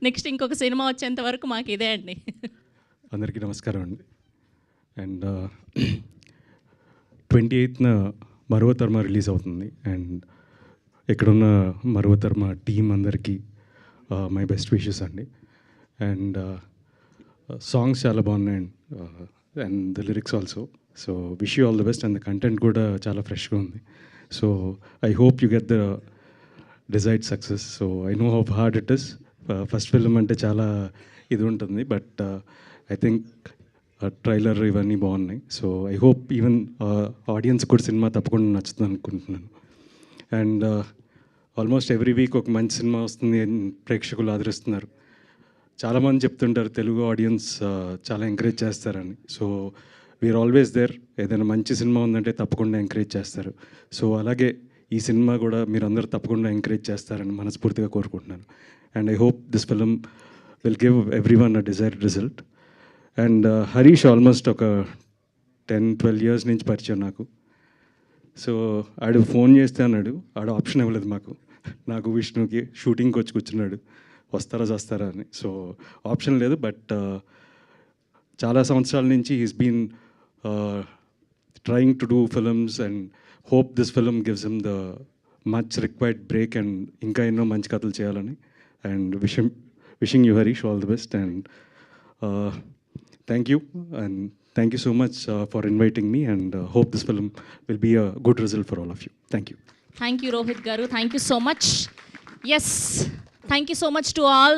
Next ఇంకొక cinema వచ్చేంత వరకు మాకు ఇదే అండి. అందరికీ నమస్కారం అండి. అండ్ 28న మరువతర్మ రిలీజ్ అవుతుంది. అండ్ ఇక్కడున్న మరువతర్మ టీం అందరికీ మై బెస్ట్ విషెస్ అండి. అండ్ సాంగ్స్ చాలా బాగున్నాయి and the lyrics also. So wish you all the best. And the content కూడా చాలా ఫ్రెష్గా ఉంది. So I hope you get the desired success. So I know how hard it is. First film అంటే చాలా ఇది ఉంటుంది, బట్ ఐ థింక్ ట్రైలర్ ఇవన్నీ బాగున్నాయి. So I hope even audience కూడా సినిమా తప్పకుండా నచ్చుతుంది అనుకుంటున్నాను. అండ్ ఆల్మోస్ట్ ఎవ్రీ వీక్ ఒక మంచి సినిమా వస్తుంది అని ప్రేక్షకులు ఆదరిస్తున్నారు. చాలామంది చెప్తుంటారు తెలుగు ఆడియన్స్ చాలా ఎంకరేజ్ చేస్తారని. So we are always there. ఏదైనా మంచి సినిమా ఉందంటే తప్పకుండా ఎంకరేజ్ చేస్తారు. సో అలాగే ఈ సినిమా కూడా మీరు అందరూ తప్పకుండా ఎంకరేజ్ చేస్తారని మనస్ఫూర్తిగా కోరుకుంటున్నాను. And I hope this film will give every one a desired result. And Harish almost ఒక 10-12 ఇయర్స్ నుంచి పరిచయం నాకు. సో ఆడు ఫోన్ చేస్తే అన్నాడు, ఆడు ఆప్షన్ ఇవ్వలేదు నాకు విష్ణుకి షూటింగ్కి వచ్చి కూర్చున్నాడు, వస్తారా అని. సో ఆప్షన్ లేదు, బట్ చాలా సంవత్సరాల నుంచి he's been trying to do films and hope this film gives him the much required break and ఇంకా ఎన్నో మంచి కథలు చేయాలని. And wishing you Harish all the best. And thank you, and thank you so much for inviting me, and hope this film will be a good result for all of you. Thank you. Thank you, Rohit Garu. Thank you so much. Yes, thank you so much to all.